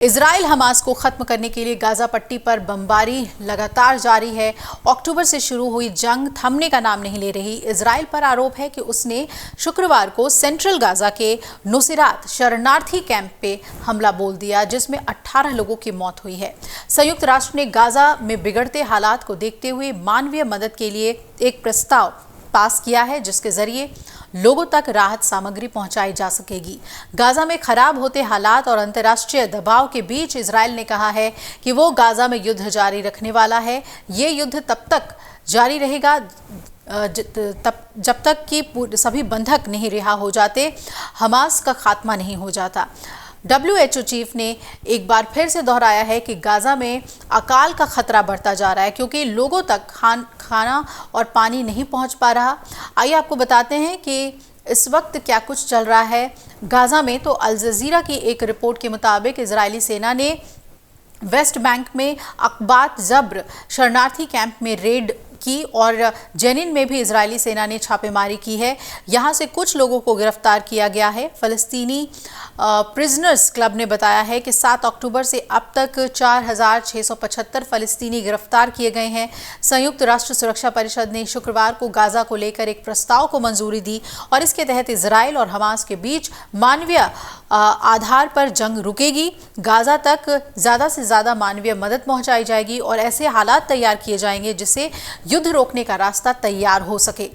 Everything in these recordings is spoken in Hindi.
इजराइल हमास को खत्म करने के लिए गाजा पट्टी पर बमबारी लगातार जारी है। अक्टूबर से शुरू हुई जंग थमने का नाम नहीं ले रही। इजराइल पर आरोप है कि उसने शुक्रवार को सेंट्रल गाजा के नुसैरात शरणार्थी कैंप पे हमला बोल दिया, जिसमें 18 लोगों की मौत हुई है। संयुक्त राष्ट्र ने गाजा में बिगड़ते हालात को देखते हुए मानवीय मदद के लिए एक प्रस्ताव पास किया है, जिसके जरिए लोगों तक राहत सामग्री पहुंचाई जा सकेगी। गाजा में खराब होते हालात और अंतर्राष्ट्रीय दबाव के बीच इजराइल ने कहा है कि वो गाजा में युद्ध जारी रखने वाला है। ये युद्ध तब तक जारी रहेगा जब तक कि सभी बंधक नहीं रिहा हो जाते, हमास का खात्मा नहीं हो जाता। WHO चीफ ने एक बार फिर से दोहराया है कि गाजा में अकाल का खतरा बढ़ता जा रहा है, क्योंकि लोगों तक खाना और पानी नहीं पहुंच पा रहा। आइए आपको बताते हैं कि इस वक्त क्या कुछ चल रहा है गाजा में। तो अल जजीरा की एक रिपोर्ट के मुताबिक इजरायली सेना ने वेस्ट बैंक में अकबात जब्र शरणार्थी कैंप में रेड की और जेनिन में भी इजरायली सेना ने छापेमारी की है। यहां से कुछ लोगों को गिरफ्तार किया गया है। फलस्तीनी प्रिजनर्स क्लब ने बताया है कि 7 अक्टूबर से अब तक 4,675 फलस्तीनी गिरफ्तार किए गए हैं। संयुक्त राष्ट्र सुरक्षा परिषद ने शुक्रवार को गाजा को लेकर एक प्रस्ताव को मंजूरी दी और इसके तहत इजराइल और हमास के बीच मानवीय आधार पर जंग रुकेगी। गाजा तक ज्यादा से ज्यादा मानवीय मदद पहुंचाई जाएगी और ऐसे हालात तैयार किए जाएंगे जिससे युद्ध रोकने का रास्ता तैयार हो सके।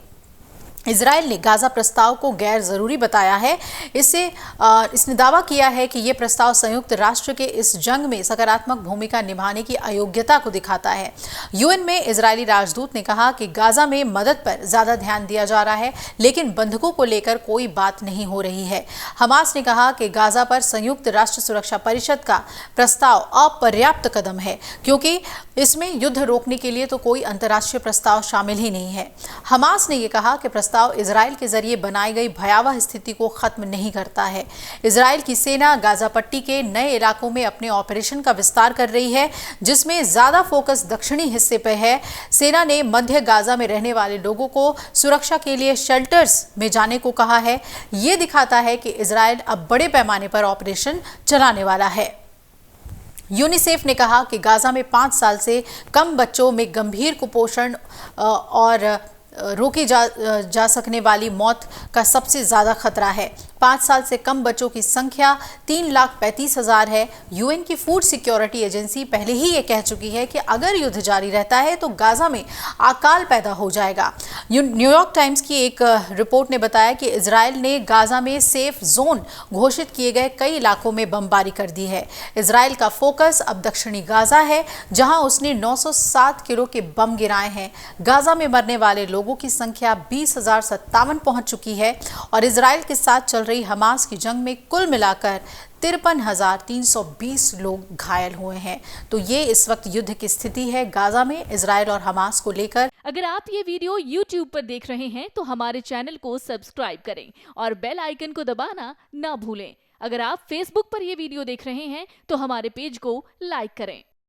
इजराइल ने गाजा प्रस्ताव को गैर जरूरी बताया है। इसने दावा किया है कि यह प्रस्ताव संयुक्त राष्ट्र के इस जंग में सकारात्मक भूमिका निभाने की अयोग्यता को दिखाता है। यूएन में इजरायली राजदूत ने कहा कि गाजा में मदद पर ज्यादा ध्यान दिया जा रहा है, लेकिन बंधकों को लेकर कोई बात नहीं हो रही है। हमास ने कहा कि गाजा पर संयुक्त राष्ट्र सुरक्षा परिषद का प्रस्ताव अपर्याप्त कदम है, क्योंकि इसमें युद्ध रोकने के लिए तो कोई अंतर्राष्ट्रीय प्रस्ताव शामिल ही नहीं है। हमास ने यह कहा कि प्रस्ताव इजराइल के जरिए बनाई गई भयावह स्थिति को खत्म नहीं करता है। इजराइल की सेना गाजा पट्टी के नए इलाकों में अपने ऑपरेशन का विस्तार कर रही है, जिसमें ज्यादा फोकस दक्षिणी हिस्से पर है। सेना ने मध्य गाजा में रहने वाले लोगों को सुरक्षा के लिए शेल्टर्स में जाने को कहा है। यह दिखाता है कि इजराइल अब बड़े पैमाने पर ऑपरेशन चलाने वाला है। यूनिसेफ ने कहा कि गाजा में 5 साल से कम बच्चों में गंभीर कुपोषण और रोकी जा सकने वाली मौत का सबसे ज्यादा खतरा है। 5 साल से कम बच्चों की संख्या 3,35,000 है। यूएन की फूड सिक्योरिटी एजेंसी पहले ही ये कह चुकी है कि अगर युद्ध जारी रहता है तो गाजा में अकाल पैदा हो जाएगा। न्यूयॉर्क टाइम्स की एक रिपोर्ट ने बताया कि इजराइल ने गाजा में सेफ जोन घोषित किए गए कई इलाकों में बमबारी कर दी है। इजराइल का फोकस अब दक्षिणी गाजा है, जहां उसने 907 किलो के बम गिराए हैं। गाजा में मरने वाले लोगों की संख्या 20,057 पहुंच चुकी है और इजराइल के साथ चल रही हमास की जंग में कुल मिलाकर 53,320 लोग घायल हुए हैं। तो ये इस वक्त युद्ध की स्थिति है गाजा में इजराइल और हमास को लेकर। अगर आप ये वीडियो YouTube पर देख रहे हैं तो हमारे चैनल को सब्सक्राइब करें और बेल आइकन को दबाना ना भूलें। अगर आप Facebook पर ये वीडियो देख रहे हैं तो हमारे पेज को लाइक करें।